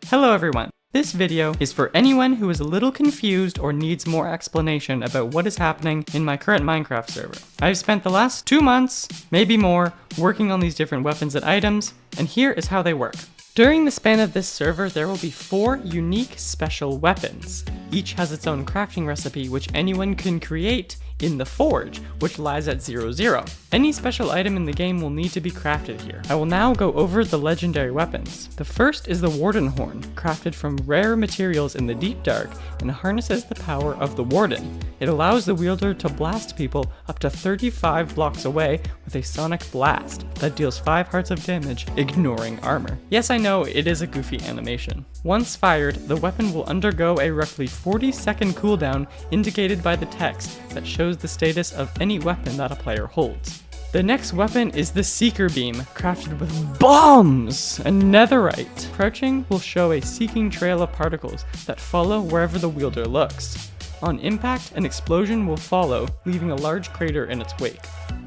Hello everyone! This video is for anyone who is a little confused or needs more explanation about what is happening in my current Minecraft server. I've spent the last 2 months, maybe more, working on these different weapons and items, and here is how they work. During the span of this server, there will be 4 unique special weapons. Each has its own crafting recipe which anyone can create in the forge, which lies at 00. Any special item in the game will need to be crafted here. I will now go over the legendary weapons. The first is the Warden Horn, crafted from rare materials in the Deep Dark and harnesses the power of the Warden. It allows the wielder to blast people up to 35 blocks away with a sonic blast that deals 5 hearts of damage, ignoring armor. Yes, I know, it is a goofy animation. Once fired, the weapon will undergo a roughly 40-second cooldown indicated by the text that shows the status of any weapon that a player holds. The next weapon is the Seeker Beam, crafted with bombs and netherite. Crouching will show a seeking trail of particles that follow wherever the wielder looks. On impact, an explosion will follow, leaving a large crater in its wake.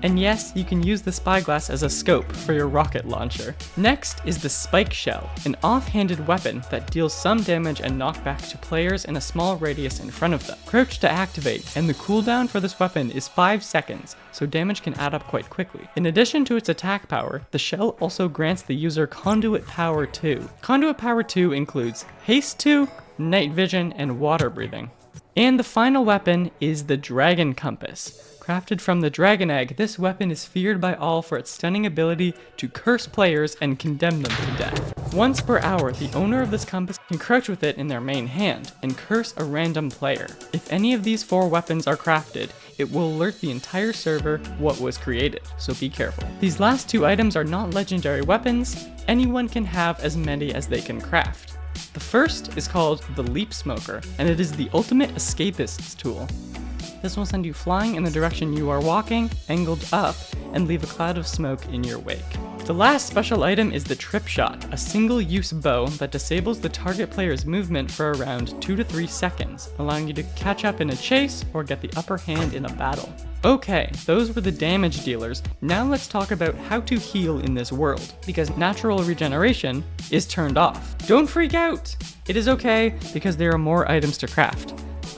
And yes, you can use the spyglass as a scope for your rocket launcher. Next is the Spike Shell, an off-handed weapon that deals some damage and knockback to players in a small radius in front of them. Crouch to activate, and the cooldown for this weapon is 5 seconds, so damage can add up quite quickly. In addition to its attack power, the shell also grants the user Conduit Power 2. Conduit Power 2 includes Haste 2, Night Vision, and Water Breathing. And the final weapon is the Dragon Compass. Crafted from the Dragon Egg, this weapon is feared by all for its stunning ability to curse players and condemn them to death. Once per hour, the owner of this compass can crouch with it in their main hand and curse a random player. If any of these 4 weapons are crafted, it will alert the entire server what was created, so be careful. These last 2 items are not legendary weapons. Anyone can have as many as they can craft. The first is called the Leap Smoker, and it is the ultimate escapist's tool. This will send you flying in the direction you are walking, angled up, and leave a cloud of smoke in your wake. The last special item is the Trip Shot, a single-use bow that disables the target player's movement for around 2 to 3 seconds, allowing you to catch up in a chase or get the upper hand in a battle. Okay, those were the damage dealers. Now let's talk about how to heal in this world, because natural regeneration is turned off. Don't freak out! It is okay, because there are more items to craft.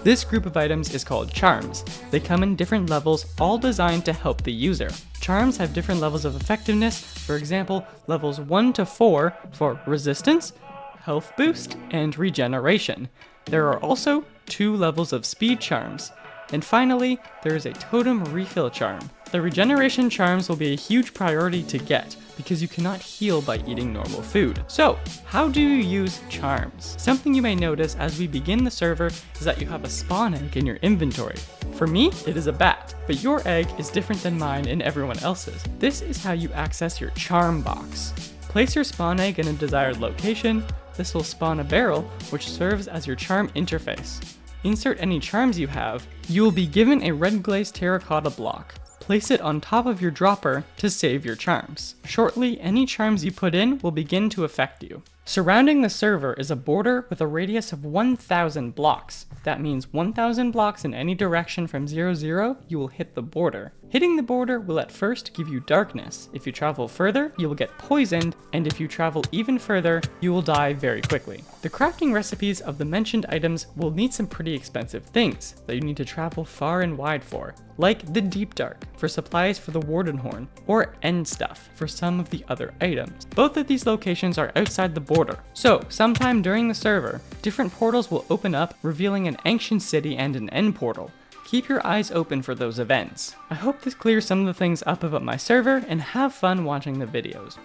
This group of items is called Charms. They come in different levels, all designed to help the user. Charms have different levels of effectiveness, for example, levels 1 to 4 for resistance, health boost, and regeneration. There are also 2 levels of speed charms. And finally, there is a totem refill charm. The regeneration charms will be a huge priority to get, because you cannot heal by eating normal food. So, how do you use charms? Something you may notice as we begin the server is that you have a spawn egg in your inventory. For me, it is a bat, but your egg is different than mine and everyone else's. This is how you access your charm box. Place your spawn egg in a desired location. This will spawn a barrel, which serves as your charm interface. Insert any charms you have. You will be given a red glazed terracotta block. Place it on top of your dropper to save your charms. Shortly, any charms you put in will begin to affect you. Surrounding the server is a border with a radius of 1,000 blocks. That means 1,000 blocks in any direction from 00, you will hit the border. Hitting the border will at first give you darkness. If you travel further, you will get poisoned, and if you travel even further, you will die very quickly. The crafting recipes of the mentioned items will need some pretty expensive things that you need to travel far and wide for, like the Deep Dark for supplies for the Warden Horn, or End Stuff for some of the other items. Both of these locations are outside the border, so sometime during the server, different portals will open up, revealing an ancient city and an end portal. Keep your eyes open for those events. I hope this clears some of the things up about my server, and have fun watching the videos.